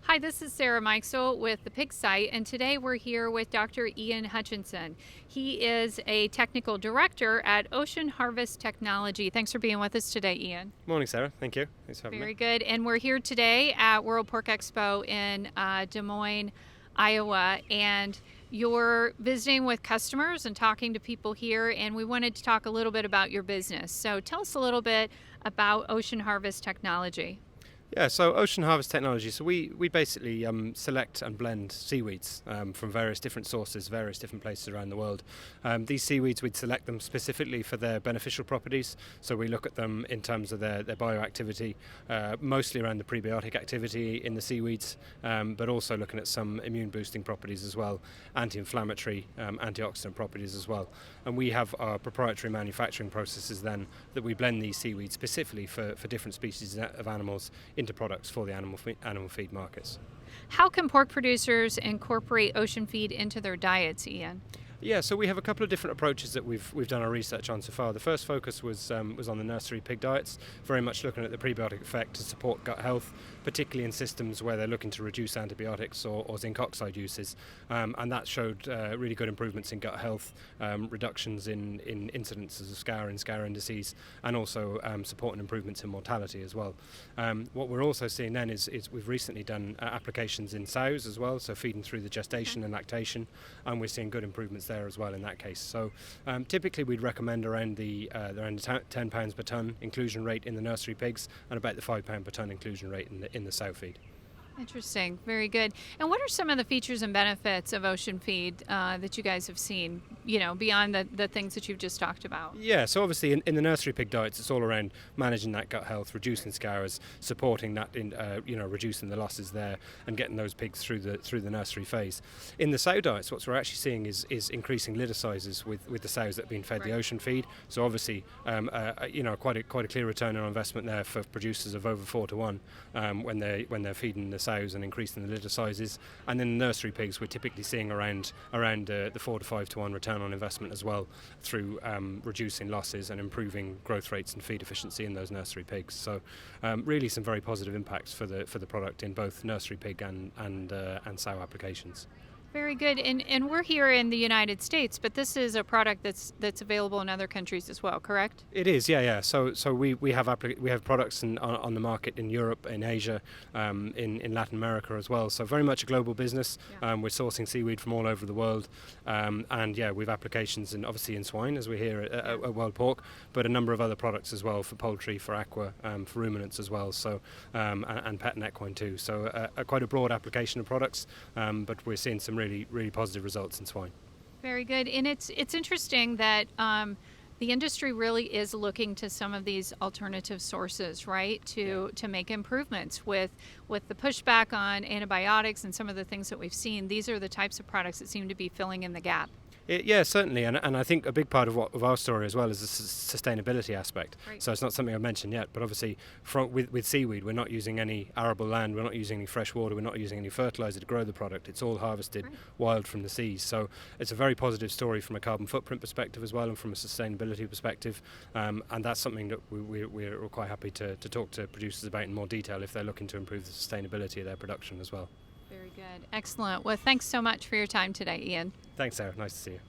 Hi, this is Sarah Mikesell with the Pig Site, and today we're here with Dr. Ian Hutchinson. He is a technical director at Ocean Harvest Technology. Thanks for being with us today, Ian. Morning, Sarah. Thank you. Thanks for having Very me. good. And we're here today at World Pork Expo in Des Moines, Iowa, and you're visiting with customers and talking to people here, and we wanted to talk a little bit about your business. So tell us a little bit about Ocean Harvest Technology. Yeah, so Ocean Harvest Technology. So we basically select and blend seaweeds from various different sources, various different places around the world. These seaweeds, we'd select them specifically for their beneficial properties. So we look at them in terms of their bioactivity, mostly around the prebiotic activity in the seaweeds, but also looking at some immune boosting properties as well, anti-inflammatory, antioxidant properties as well. And we have our proprietary manufacturing processes then that we blend these seaweeds specifically for different species of animals into products for the animal feed markets. How can pork producers incorporate ocean feed into their diets, Ian? Yeah, so we have a couple of different approaches that we've done our research on so far. The first focus was on the nursery pig diets, very much looking at the prebiotic effect to support gut health, particularly in systems where they're looking to reduce antibiotics or zinc oxide uses, and that showed really good improvements in gut health, reductions in incidences of scour and scour indices, and also supporting improvements in mortality as well. What we're also seeing then is we've recently done applications in sows as well, so feeding through the gestation and lactation, and we're seeing good improvements there as well in that case. So typically we'd recommend around the £10 per tonne inclusion rate in the nursery pigs and about the £5 per tonne inclusion rate in the sow feed. Interesting. Very good. And what are some of the features and benefits of ocean feed that you guys have seen, beyond the things that you've just talked about? Yeah, so obviously in the nursery pig diets, it's all around managing that gut health, reducing scours, supporting that, reducing the losses there, and getting those pigs through the nursery phase. In the sow diets, what we're actually seeing is increasing litter sizes with the sows that have been fed the ocean feed. So obviously, quite a clear return on investment there for producers of over 4 to 1 when they're feeding the sows and increasing the litter sizes. And in the nursery pigs, we're typically seeing around the 4 to 5 to 1 return on investment as well through reducing losses and improving growth rates and feed efficiency in those nursery pigs. So really some very positive impacts for the product in both nursery pig and sow applications. Very good. And we're here in the United States, but this is a product that's available in other countries as well, correct? It is, yeah. So we have products on the market in Europe, in Asia, in Latin America as well. So very much a global business. Yeah. We're sourcing seaweed from all over the world, and yeah, we've applications obviously in swine as we're here at World Pork, but a number of other products as well for poultry, for aqua, for ruminants as well. So and pet and equine too. So quite a broad application of products, but we're seeing some really positive results in swine. Very good. And it's interesting that the industry really is looking to some of these alternative sources, right, to make improvements with the pushback on antibiotics and some of the things that we've seen. These are the types of products that seem to be filling in the gap. Yeah, certainly, and I think a big part of our story as well is the sustainability aspect. Right. So it's not something I've mentioned yet, but obviously with seaweed, we're not using any arable land, we're not using any fresh water, we're not using any fertilizer to grow the product. It's all harvested wild from the seas. So it's a very positive story from a carbon footprint perspective as well, and from a sustainability perspective. And that's something that we're quite happy to talk to producers about in more detail if they're looking to improve the sustainability of their production as well. Very good. Excellent. Well, thanks so much for your time today, Ian. Thanks, Sarah. Nice to see you.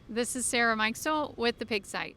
This is Sarah Mikesell with the Pig Site.